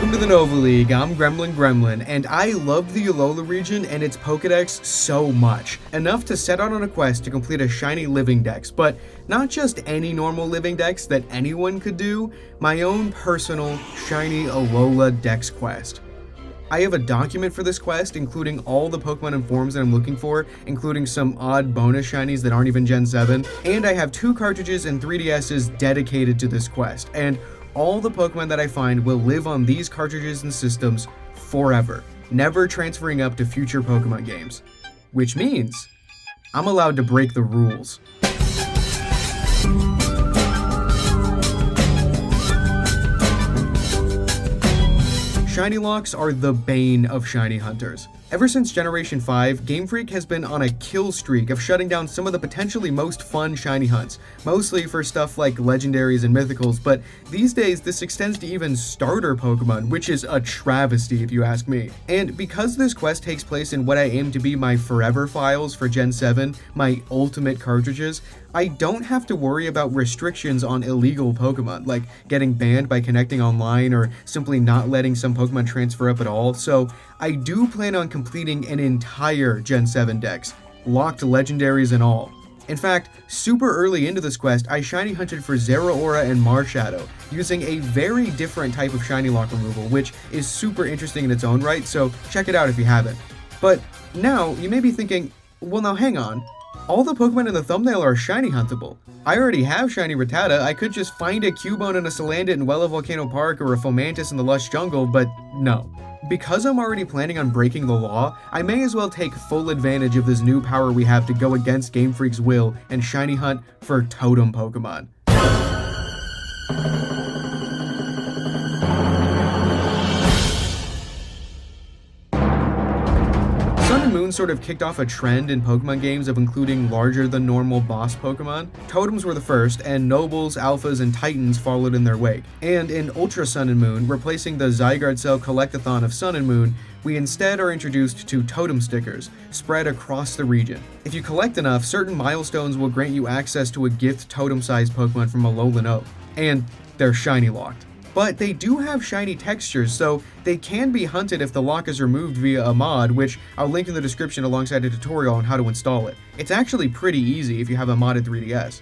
Welcome to the NovaLeague, I'm Gremlin, and I love the Alola region and its Pokedex so much, enough to set out on a quest to complete a shiny living dex, but not just any normal living dex that anyone could do, my own personal shiny Alola dex quest. I have a document for this quest, including all the Pokemon and forms that I'm looking for, including some odd bonus shinies that aren't even Gen 7, and I have 2 cartridges and 3DSs dedicated to this quest, and all the Pokemon that I find will live on these cartridges and systems forever, never transferring up to future Pokemon games. Which means, I'm allowed to break the rules. Shiny locks are the bane of shiny hunters. Ever since Generation 5, Game Freak has been on a kill streak of shutting down some of the potentially most fun shiny hunts, mostly for stuff like legendaries and mythicals, but these days this extends to even starter Pokemon, which is a travesty if you ask me. And because this quest takes place in what I aim to be my forever files for Gen 7, my ultimate cartridges, I don't have to worry about restrictions on illegal Pokemon, like getting banned by connecting online or simply not letting some Pokemon transfer up at all, so I do plan on completing an entire Gen 7 dex, locked legendaries and all. In fact, super early into this quest, I shiny hunted for Zeraora and Marshadow, using a very different type of shiny lock removal, which is super interesting in its own right, so check it out if you haven't. But now, you may be thinking, well now hang on, all the Pokemon in the thumbnail are shiny huntable. I already have shiny Rattata, I could just find a Cubone and a Salandit in Wella Volcano Park or a Fomantis in the Lush Jungle, but no. Because I'm already planning on breaking the law, I may as well take full advantage of this new power we have to go against Game Freak's will and shiny hunt for Totem Pokemon. Sun and Moon sort of kicked off a trend in Pokemon games of including larger than normal boss Pokemon. Totems were the first, and Nobles, Alphas, and Titans followed in their wake. And in Ultra Sun and Moon, replacing the Zygarde Cell Collectathon of Sun and Moon, we instead are introduced to Totem stickers, spread across the region. If you collect enough, certain milestones will grant you access to a gift totem-sized Pokemon from Alolan Oak, and they're shiny locked. But they do have shiny textures, so they can be hunted if the lock is removed via a mod, which I'll link in the description alongside a tutorial on how to install it. It's actually pretty easy if you have a modded 3DS.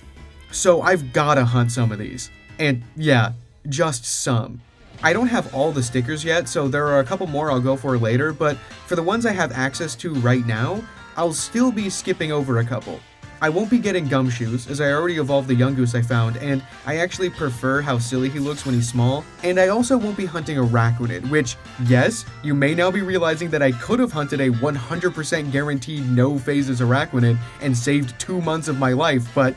So I've gotta hunt some of these. And yeah, just some. I don't have all the stickers yet, so there are a couple more I'll go for later, but for the ones I have access to right now, I'll still be skipping over a couple. I won't be getting Gumshoes, as I already evolved the Yungoos I found, and I actually prefer how silly he looks when he's small, and I also won't be hunting a Araquanid, which, yes, you may now be realizing that I could have hunted a 100% guaranteed no phases Araquanid and saved 2 months of my life, but,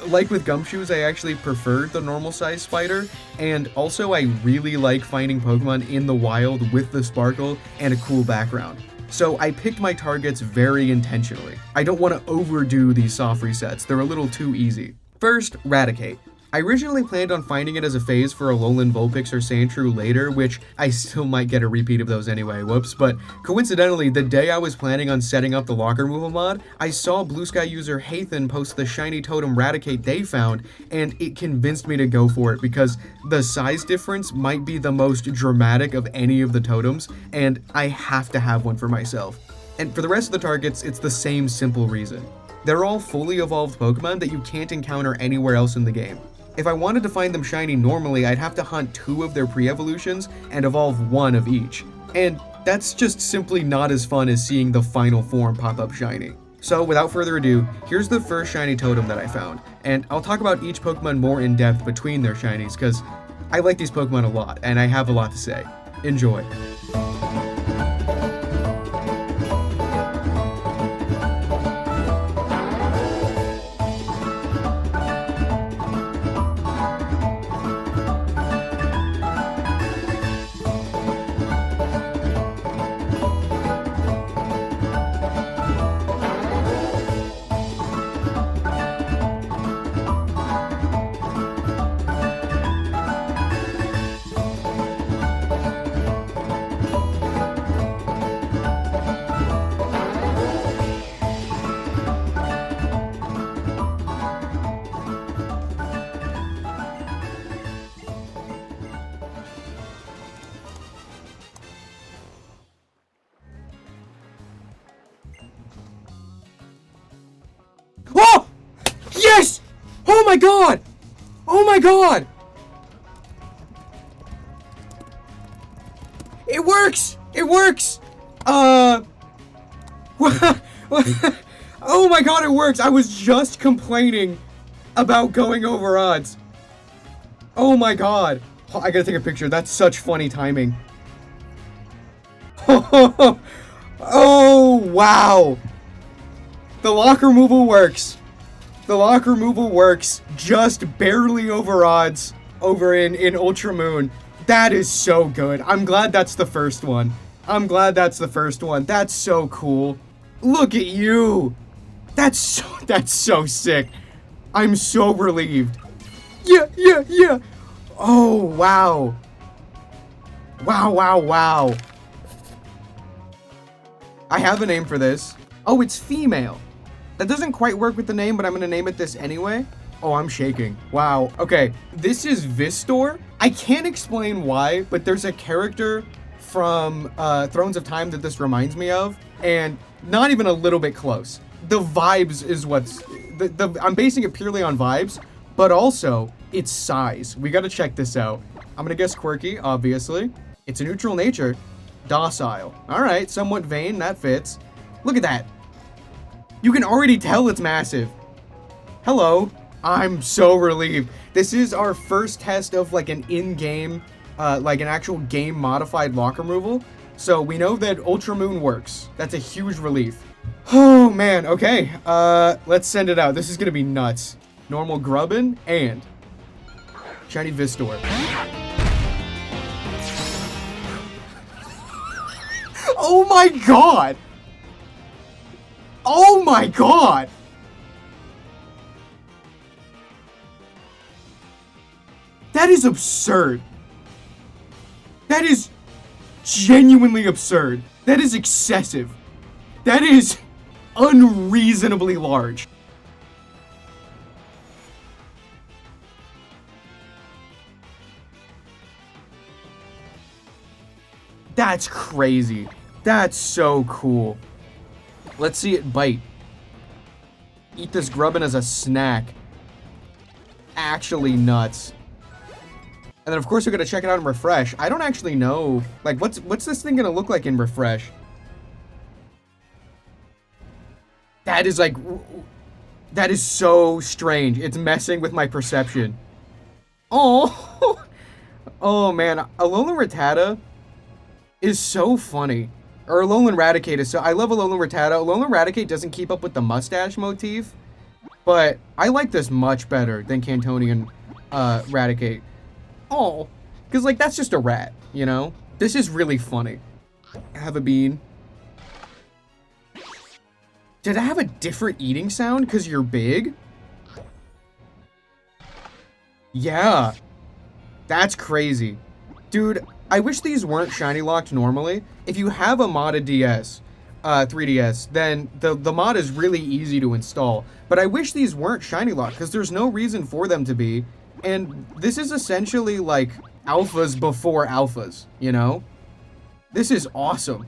like with Gumshoes, I actually preferred the normal size spider, and also I really like finding Pokemon in the wild with the sparkle and a cool background. So I picked my targets very intentionally. I don't want to overdo these soft resets, they're a little too easy. First, Raticate. I originally planned on finding it as a phase for Alolan Vulpix or Sandshrew later, which I still might get a repeat of those anyway, whoops, but coincidentally, the day I was planning on setting up the locker removal mod, I saw Bluesky user Hathan post the shiny totem Raticate they found, and it convinced me to go for it because the size difference might be the most dramatic of any of the totems, and I have to have one for myself. And for the rest of the targets, it's the same simple reason. They're all fully evolved Pokemon that you can't encounter anywhere else in the game. If I wanted to find them shiny normally, I'd have to hunt 2 of their pre-evolutions and evolve 1 of each. And that's just simply not as fun as seeing the final form pop up shiny. So without further ado, here's the first shiny totem that I found, and I'll talk about each Pokemon more in depth between their shinies, because I like these Pokemon a lot, and I have a lot to say. Enjoy. my god! Oh my god! It works! It works! Oh my god, it works! I was just complaining about going over odds. Oh my god. Oh, I gotta take a picture. That's such funny timing. Oh, wow. The lock removal works. The lock removal works just barely over odds over in Ultra Moon. That is so good. I'm glad that's the first one. I'm glad that's the first one. That's so cool. Look at you. That's so sick. I'm so relieved. Yeah. Oh, wow. Wow. I have a name for this. Oh, it's female. That doesn't quite work with the name, but I'm gonna name it this anyway. Oh, I'm shaking. Wow. Okay, this is Vistor. I can't explain why, but there's a character from Thrones of Time that this reminds me of, and not even a little bit close. The vibes is what's... I'm basing it purely on vibes, but also its size. We gotta check this out. I'm gonna guess quirky, obviously. It's a neutral nature. Docile. Alright, somewhat vain, that fits. Look at that. You can already tell it's massive. Hello. I'm so relieved. This is our first test of like an in-game, like an actual game modified lock removal. So we know that Ultra Moon works. That's a huge relief. Oh man, okay. Let's send it out. This is gonna be nuts. Normal Grubbin and Shiny Vistor. Oh my god! Oh my god! That is absurd. That is genuinely absurd. That is excessive. That is unreasonably large. That's crazy. That's so cool. Let's see it bite. Eat this grubbin as a snack. Actually nuts. And then of course we're gonna check it out in refresh. I don't actually know, like what's this thing gonna look like in refresh? That is like, that is so strange. It's messing with my perception. Oh, oh man, Alolan Rattata is so funny. Or Alolan Raticate is so... I love Alolan Rattata. Alolan Raticate doesn't keep up with the mustache motif. But I like this much better than Cantonian Raticate. Oh. Because, like, that's just a rat, you know? This is really funny. Have a bean. Did I have a different eating sound because you're big? Yeah. That's crazy. Dude, I wish these weren't shiny locked normally. If you have a modded DS, 3DS, then the mod is really easy to install. But I wish these weren't shiny locked because there's no reason for them to be. And this is essentially like alphas before alphas, you know? This is awesome.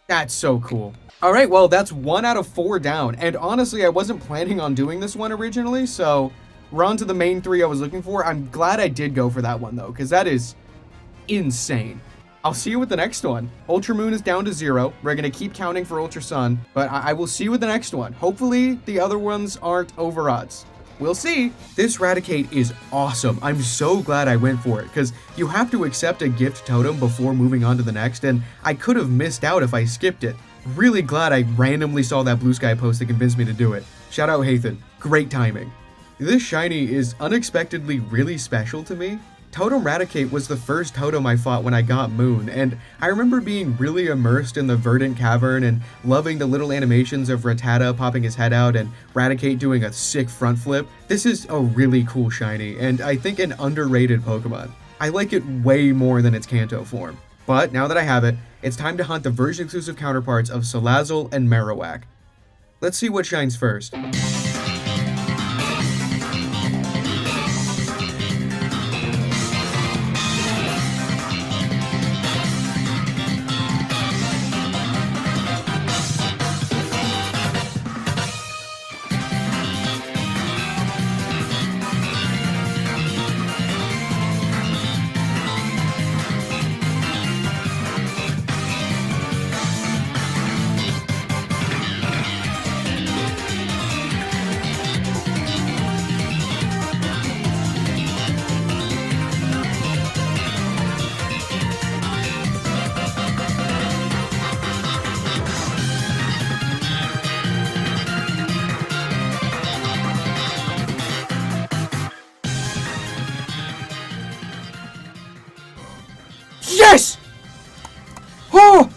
That's so cool. All right, well, that's 1 out of 4 down. And honestly, I wasn't planning on doing this one originally, so we're on to the main 3 I was looking for. I'm glad I did go for that one, though, because that is insane. I'll see you with the next one. Ultra Moon is down to 0. We're going to keep counting for Ultra Sun, but I will see you with the next one. Hopefully, the other ones aren't over odds. We'll see. This Raticate is awesome. I'm so glad I went for it, because you have to accept a gift totem before moving on to the next, and I could have missed out if I skipped it. Really glad I randomly saw that Blue Sky post that convinced me to do it. Shout out Hathan. Great timing. This shiny is unexpectedly really special to me. Totem Raticate was the first totem I fought when I got Moon, and I remember being really immersed in the verdant cavern and loving the little animations of Rattata popping his head out and Raticate doing a sick front flip. This is a really cool shiny, and I think an underrated Pokemon. I like it way more than its Kanto form. But now that I have it, it's time to hunt the version-exclusive counterparts of Salazzle and Marowak. Let's see what shines first. Yes! Oh!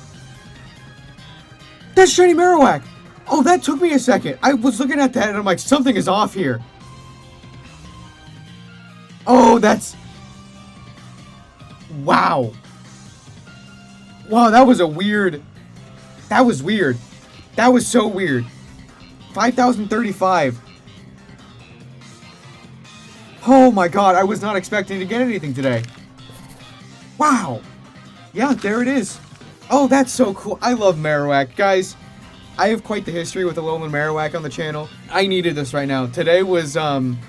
That's shiny Marowak! Oh, that took me a second. I was looking at that and I'm like, something is off here. Oh, that's... Wow. Wow, that was a weird... That was weird. That was so weird. 5,035. Oh my god, I was not expecting to get anything today. Wow. Yeah, there it is. Oh, that's so cool. I love Marowak. Guys, I have quite the history with Alolan Marowak on the channel. I needed this right now. Today was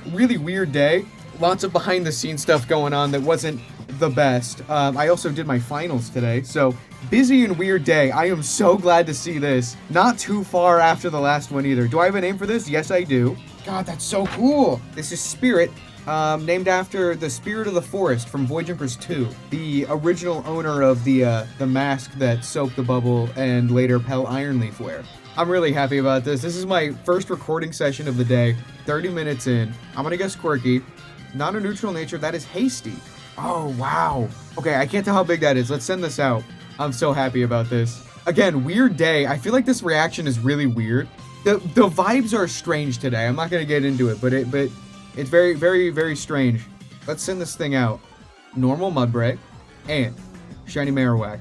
really weird day. Lots of behind the scenes stuff going on that wasn't the best. I also did my finals today, so busy and weird day. I am so glad to see this. Not too far after the last one either. Do I have a name for this? Yes, I do. God, that's so cool. This is Spirit, named after the Spirit of the Forest from Void Jumpers 2, the original owner of the mask that Soap the Bubble and later Pell Ironleaf wear. I'm really happy about this. This is my first recording session of the day, 30 minutes in. I'm gonna guess quirky. Not a neutral nature, that is hasty. Oh, wow. Okay, I can't tell how big that is. Let's send this out. I'm so happy about this. Again, weird day. I feel like this reaction is really weird. The vibes are strange today. I'm not gonna get into it, but it's very, very, very strange. Let's send this thing out. Normal Mudbray and shiny Marowak.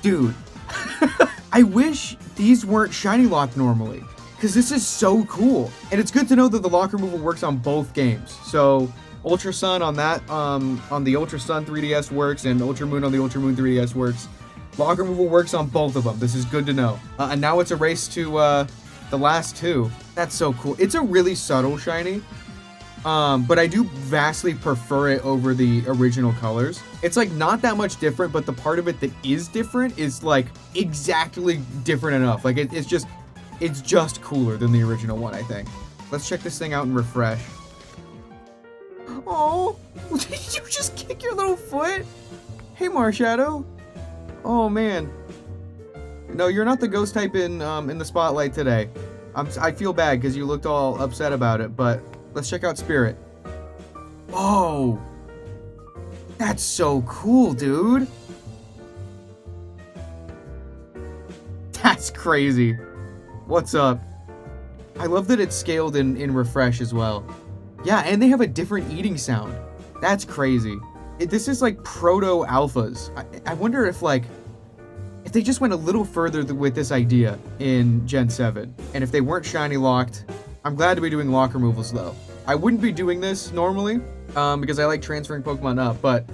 Dude, I wish these weren't shiny locked normally, because this is so cool. And it's good to know that the lock removal works on both games. So Ultra Sun on that, on the Ultra Sun 3DS works, and Ultra Moon on the Ultra Moon 3DS works. Lock removal works on both of them. This is good to know. And now it's a race to the last two. That's so cool. It's a really subtle shiny. But I do vastly prefer it over the original colors. It's like not that much different, but the part of it that is different is like exactly different enough. Like it's just cooler than the original one, I think. Let's check this thing out and refresh. Oh, did you just kick your little foot? Hey, Marshadow. Oh man. No, you're not the ghost type in the spotlight today. I feel bad because you looked all upset about it, but let's check out Spirit. Oh, that's so cool, dude. That's crazy. What's up? I love that it's scaled in refresh as well. Yeah, and they have a different eating sound. That's crazy. This is like proto alphas. I wonder if they just went a little further with this idea in Gen 7. And if they weren't shiny locked, I'm glad to be doing lock removals though. I wouldn't be doing this normally, because I like transferring Pokemon up, but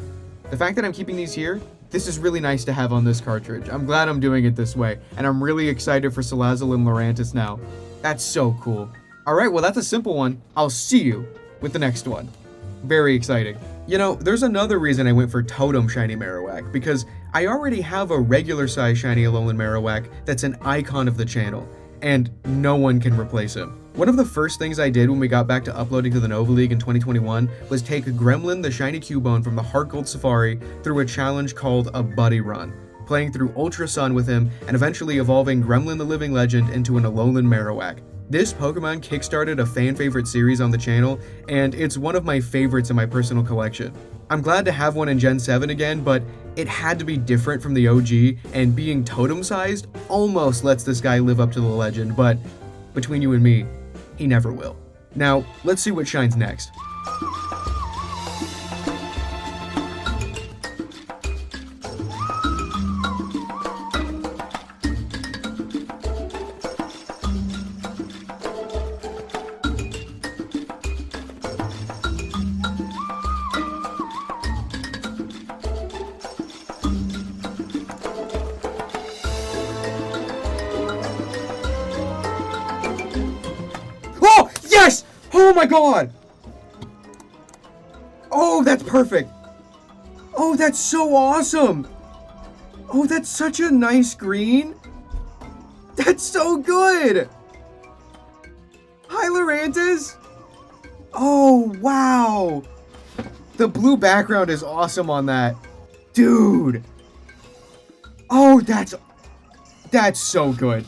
the fact that I'm keeping these here, this is really nice to have on this cartridge. I'm glad I'm doing it this way, and I'm really excited for Salazzle and Lurantis now. That's so cool. Alright, well that's a simple one. I'll see you with the next one. Very exciting. You know, there's another reason I went for Totem Shiny Marowak, because I already have a regular size Shiny Alolan Marowak that's an icon of the channel, and no one can replace him. One of the first things I did when we got back to uploading to the NovaLeague in 2021 was take Gremlin the Shiny Cubone from the Heart Gold Safari through a challenge called a Buddy Run, playing through Ultra Sun with him and eventually evolving Gremlin the Living Legend into an Alolan Marowak. This Pokemon kickstarted a fan favorite series on the channel, and it's one of my favorites in my personal collection. I'm glad to have one in Gen 7 again, but it had to be different from the OG, and being totem-sized almost lets this guy live up to the legend, but between you and me, he never will. Now, let's see what shines next. Yes! Oh my god! Oh, that's perfect! Oh, that's so awesome! Oh, that's such a nice green! That's so good! Hi, Lurantis! Oh, wow! The blue background is awesome on that. Dude! Oh, that's so good.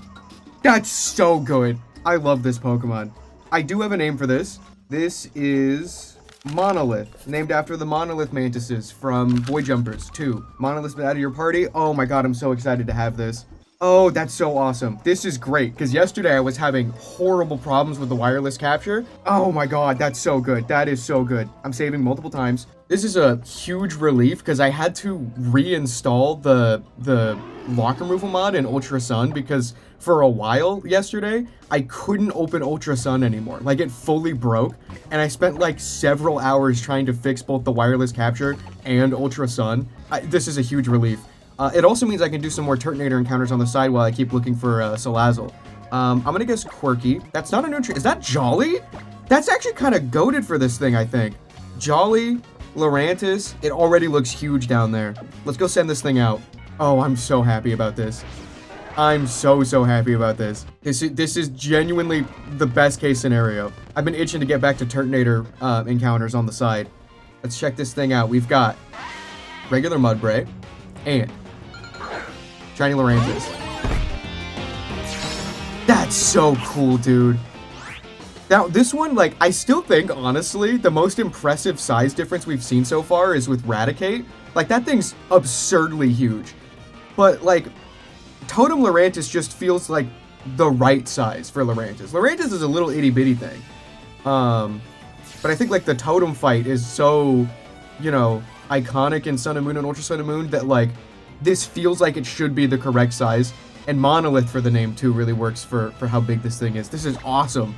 That's so good. I love this Pokemon. I do have a name for this. This is Monolith, named after the Monolith Mantises from Boy Jumpers 2. Monolith's been out of your party. Oh my god, I'm so excited to have this. Oh, that's so awesome. This is great, because yesterday I was having horrible problems with the wireless capture. Oh my god, that's so good. That is so good. I'm saving multiple times. This is a huge relief, because I had to reinstall the lock removal mod in Ultra Sun, because for a while yesterday, I couldn't open Ultra Sun anymore. Like, it fully broke, and I spent like several hours trying to fix both the wireless capture and Ultra Sun. This is a huge relief. It also means I can do some more Turtonator encounters on the side while I keep looking for Salazzle. I'm gonna guess Quirky. That's not a nutrient. Is that Jolly? That's actually kind of goated for this thing, I think. Jolly, Lurantis. It already looks huge down there. Let's go send this thing out. Oh, I'm so happy about this. I'm so happy about this. This is genuinely the best case scenario. I've been itching to get back to Turtonator encounters on the side. Let's check this thing out. We've got regular Mudbray and Shiny Lurantis. That's so cool, dude. Now, this one, like, I still think, honestly, the most impressive size difference we've seen so far is with Raticate. Like, that thing's absurdly huge. But, like, Totem Lurantis just feels like the right size for Lurantis. Lurantis is a little itty-bitty thing. But I think, like, the Totem fight is so, you know, iconic in Sun and Moon and Ultra Sun and Moon that, like, this feels like it should be the correct size. And Monolith for the name, too, really works for how big this thing is. This is awesome.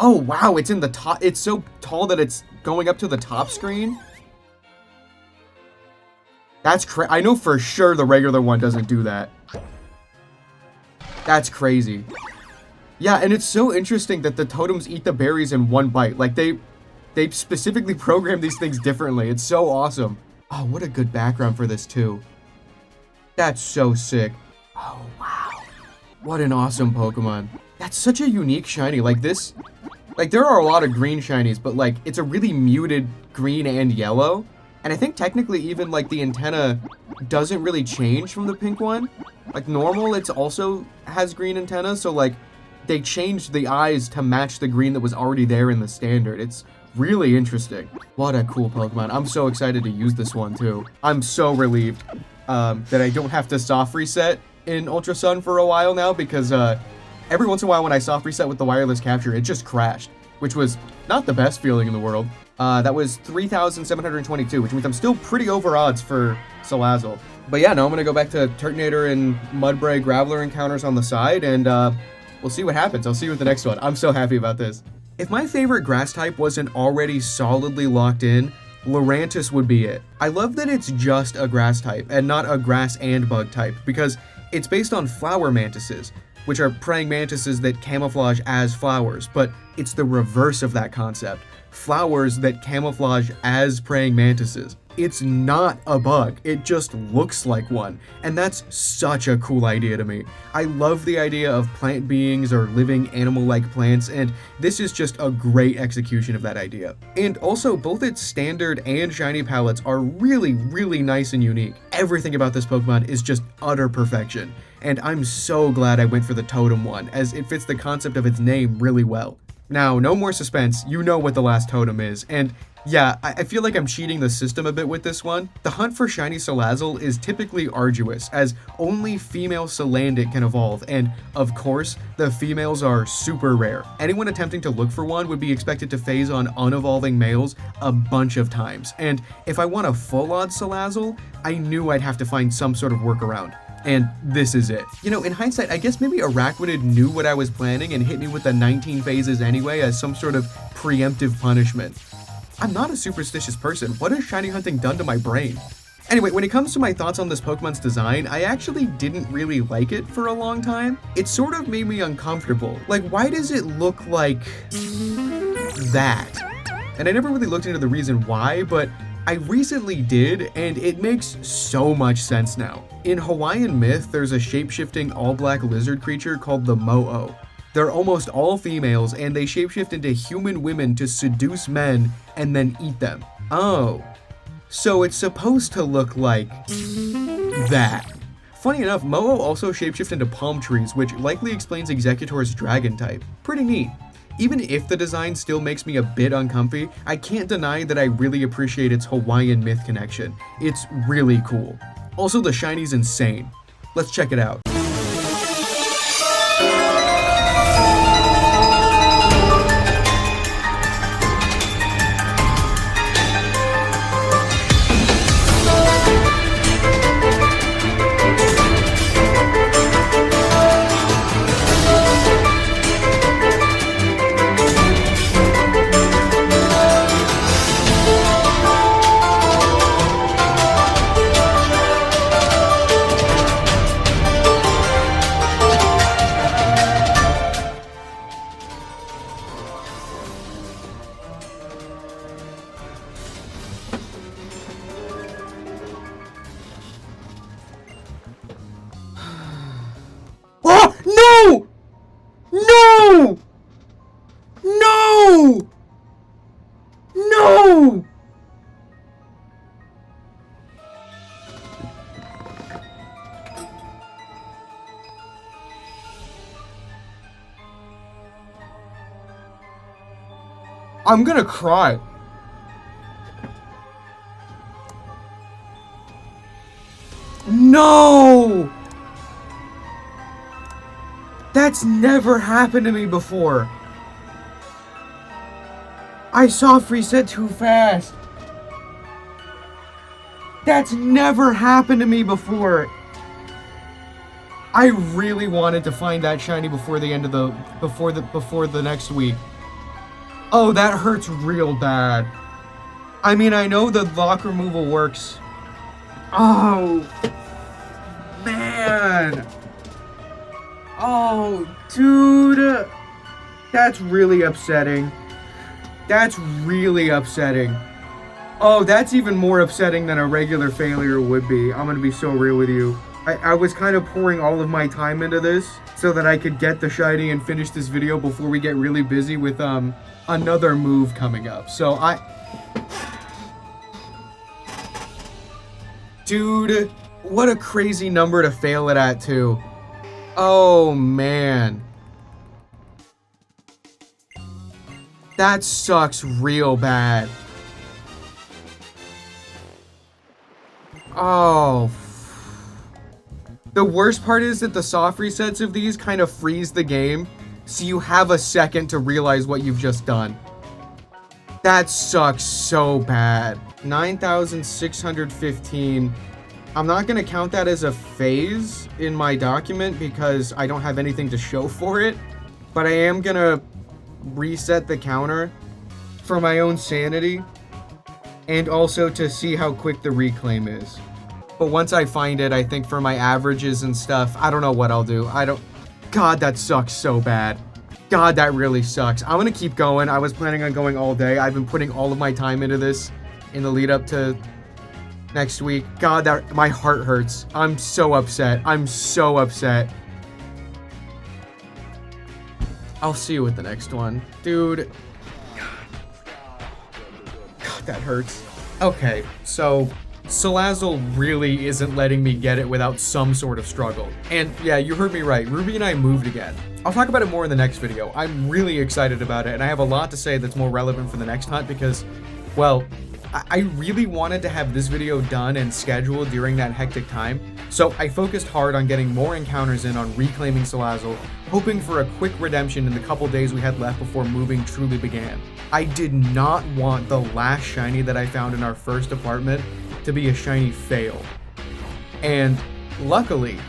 Oh, wow, it's in the top. It's so tall that it's going up to the top screen. That's I know for sure the regular one doesn't do that. That's crazy. Yeah, and it's so interesting that the totems eat the berries in one bite. Like, they specifically program these things differently. It's so awesome. Oh, what a good background for this, too. That's so sick. Oh, wow. What an awesome Pokemon. That's such a unique shiny. Like, this... Like, there are a lot of green shinies, but, like, it's a really muted green and yellow. And I think technically even, like, the antenna doesn't really change from the pink one. Like, normal, it's also has green antenna, so, like, they changed the eyes to match the green that was already there in the standard. It's really interesting. What a cool Pokemon. I'm so excited to use this one, too. I'm so relieved that I don't have to soft reset in Ultra Sun for a while now, because, every once in a while when I soft reset with the wireless capture, it just crashed, which was not the best feeling in the world. That was 3,722, which means I'm still pretty over odds for Salazzle. But yeah, now I'm going to go back to Turtonator and Mudbray Graveler encounters on the side, and we'll see what happens. I'll see you with the next one. I'm so happy about this. If my favorite grass type wasn't already solidly locked in, Lurantis would be it. I love that it's just a grass type and not a grass and bug type, because it's based on flower mantises, which are praying mantises that camouflage as flowers, but it's the reverse of that concept. Flowers that camouflage as praying mantises. It's not a bug, it just looks like one, and that's such a cool idea to me. I love the idea of plant beings or living animal-like plants, and this is just a great execution of that idea. And also, both its standard and shiny palettes are really, really nice and unique. Everything about this Pokemon is just utter perfection, and I'm so glad I went for the Totem one, as it fits the concept of its name really well. Now, no more suspense, you know what the last totem is, and yeah, I feel like I'm cheating the system a bit with this one. The hunt for shiny Salazzle is typically arduous, as only female Salandit can evolve, and of course, the females are super rare. Anyone attempting to look for one would be expected to phase on unevolving males a bunch of times, and if I want a full-on Salazzle, I knew I'd have to find some sort of workaround. And this is it. You know, in hindsight, I guess maybe Araquanid knew what I was planning and hit me with the 19 phases anyway as some sort of preemptive punishment. I'm not a superstitious person. What has shiny hunting done to my brain? Anyway, when it comes to my thoughts on this Pokemon's design, I actually didn't really like it for a long time. It sort of made me uncomfortable. Like, why does it look like that? And I never really looked into the reason why, but I recently did, and it makes so much sense now. In Hawaiian myth, there's a shape-shifting all-black lizard creature called the Mo'o. They're almost all females, and they shapeshift into human women to seduce men and then eat them. Oh, so it's supposed to look like that. Funny enough, Mo-O also shapeshifts into palm trees, which likely explains Executor's dragon type. Pretty neat. Even if the design still makes me a bit uncomfy, I can't deny that I really appreciate its Hawaiian myth connection. It's really cool. Also, the shiny's insane. Let's check it out. No! I'm gonna cry. No! That's never happened to me before. I soft reset too fast. That's never happened to me before. I really wanted to find that shiny before the end of before the next week. Oh, that hurts real bad. I mean, I know the lock removal works. Oh, man. Oh, dude. That's really upsetting. That's really upsetting. Oh, that's even more upsetting than a regular failure would be. I'm gonna be so real with you. I was kind of pouring all of my time into this so that I could get the shiny and finish this video before we get really busy with another move coming up. So dude, what a crazy number to fail it at too. Oh man. That sucks real bad. Oh. The worst part is that the soft resets of these kind of freeze the game, so you have a second to realize what you've just done. That sucks so bad. 9,615. I'm not going to count that as a phase in my document because I don't have anything to show for it, but I am going to reset the counter for my own sanity and also to see how quick the reclaim is. But once I find it, I think for my averages and stuff, I don't know what I'll do. God, that sucks so bad. God, that really sucks. I'm gonna keep going. I was planning on going all day. I've been putting all of my time into this in the lead up to next week. God, my heart hurts. I'm so upset. I'm so upset. I'll see you with the next one. Dude. God, that hurts. Okay, so Salazzle really isn't letting me get it without some sort of struggle. And yeah, you heard me right. Ruby and I moved again. I'll talk about it more in the next video. I'm really excited about it, and I have a lot to say that's more relevant for the next hunt because, well, I really wanted to have this video done and scheduled during that hectic time, so I focused hard on getting more encounters in on reclaiming Salazzle, hoping for a quick redemption in the couple days we had left before moving truly began. I did not want the last shiny that I found in our first apartment to be a shiny fail. And luckily,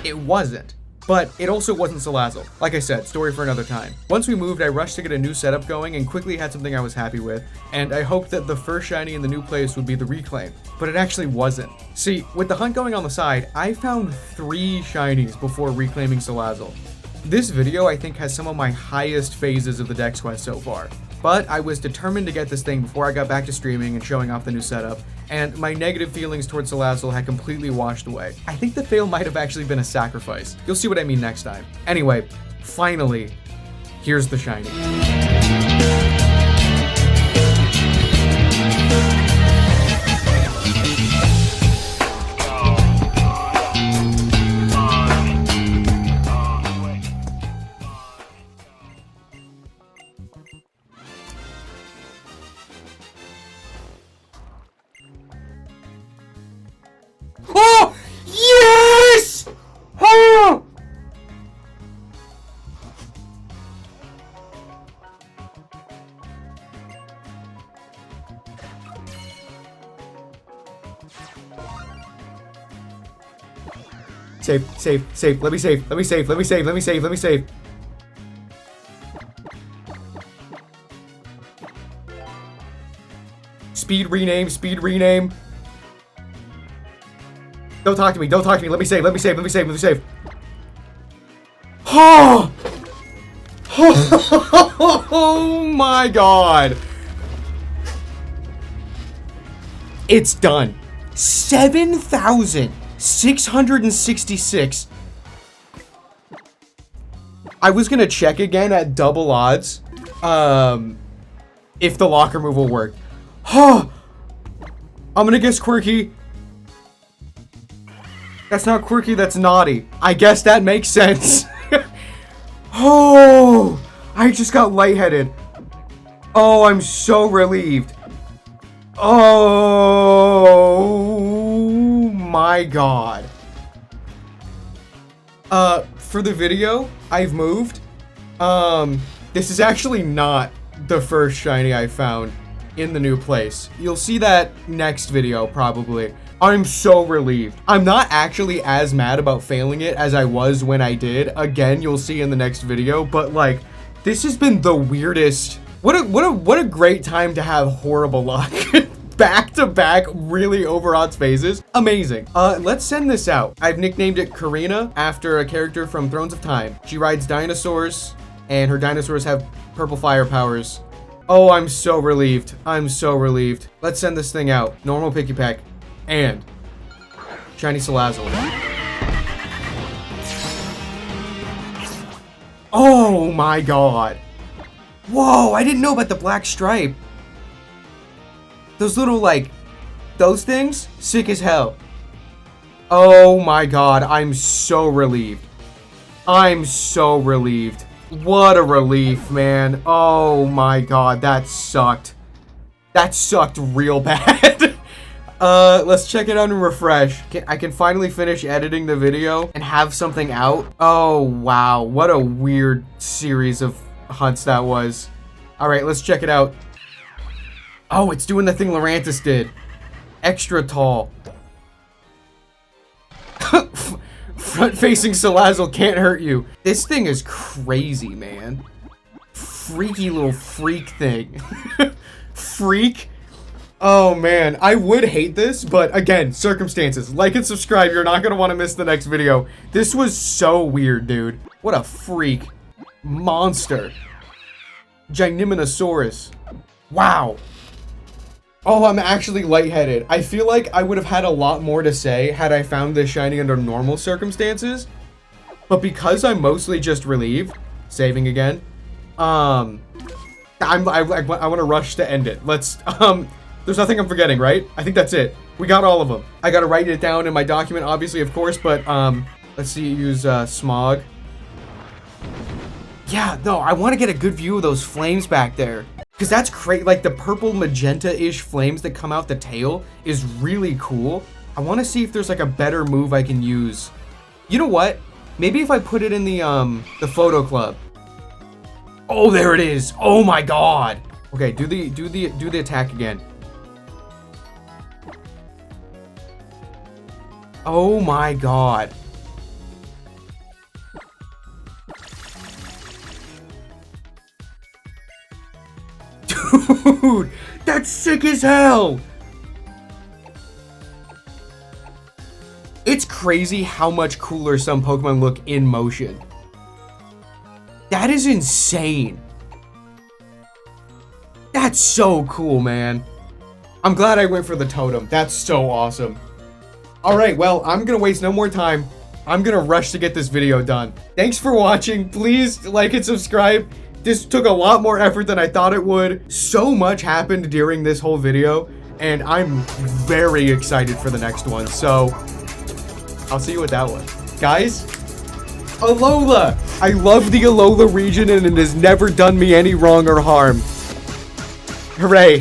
it wasn't. But it also wasn't Salazzle. Like I said, story for another time. Once we moved, I rushed to get a new setup going and quickly had something I was happy with, and I hoped that the first shiny in the new place would be the reclaim, but it actually wasn't. See, with the hunt going on the side, I found 3 shinies before reclaiming Salazzle. This video, I think, has some of my highest phases of the Dex Quest so far. But I was determined to get this thing before I got back to streaming and showing off the new setup, and my negative feelings towards Salazzle had completely washed away. I think the fail might have actually been a sacrifice. You'll see what I mean next time. Anyway, finally, here's the shiny. Save, save, save. Let me save, let me save, let me save, let me save, let me save. Speed rename, speed rename. Don't talk to me, don't talk to me. Let me save, let me save, let me save, let me save. Oh! Oh my god. It's done. 7,666. I was gonna check again at double odds if the lock removal worked. Oh, I'm gonna guess quirky. That's not quirky, that's naughty. I guess that makes sense. Oh, I just got lightheaded. Oh, I'm so relieved. Oh my god. For the video, I've moved. This is actually not the first shiny I found in the new place. You'll see that next video, probably. I'm so relieved. I'm not actually as mad about failing it as I was when I did. Again, you'll see in the next video, but like, this has been the weirdest. What a great time to have horrible luck. Back to back, really over odds phases. Amazing. Let's send this out. I've nicknamed it Karina after a character from Thrones of Time. She rides dinosaurs, and her dinosaurs have purple fire powers. Oh, I'm so relieved. I'm so relieved. Let's send this thing out. Normal Picky Pack. And shiny Salazzle. Oh my god. Whoa, I didn't know about the black stripe. Those little, like, those things? Sick as hell. Oh my god, I'm so relieved. I'm so relieved. What a relief, man. Oh my god, that sucked. That sucked real bad. Let's check it out and refresh. I can finally finish editing the video and have something out. Oh, wow. What a weird series of hunts that was. All right, let's check it out. Oh, it's doing the thing Lurantis did. Extra tall. Front-facing Salazzle can't hurt you. This thing is crazy, man. Freaky little freak thing. Freak? Oh man, I would hate this, but again, circumstances. Like and subscribe, you're not gonna want to miss the next video. This was so weird, dude. What a freak. Monster. Gigantinosaurus. Wow. Oh, I'm actually lightheaded. I feel like I would have had a lot more to say had I found this shiny under normal circumstances. But because I'm mostly just relieved, saving again, I want to rush to end it. Let's, there's nothing I'm forgetting, right? I think that's it. We got all of them. I got to write it down in my document, obviously, of course, but, let's see, use, Smog. Yeah, no, I want to get a good view of those flames back there. Because that's great, like the purple magenta-ish flames that come out the tail is really cool. I want to see if there's like a better move I can use. You know what? Maybe if I put it in the photo club. Oh, there it is. Oh my god. Okay, do the attack again. Oh my god. Dude, that's sick as hell. It's crazy how much cooler some Pokemon look in motion. That is insane. That's so cool, man. I'm glad I went for the Totem. That's so awesome. All right, well, I'm gonna waste no more time. I'm gonna rush to get this video done. Thanks for watching. Please like and subscribe. This took a lot more effort than I thought it would. So much happened during this whole video, and I'm very excited for the next one. So, I'll see you with that one. Guys, Alola! I love the Alola region, and it has never done me any wrong or harm. Hooray.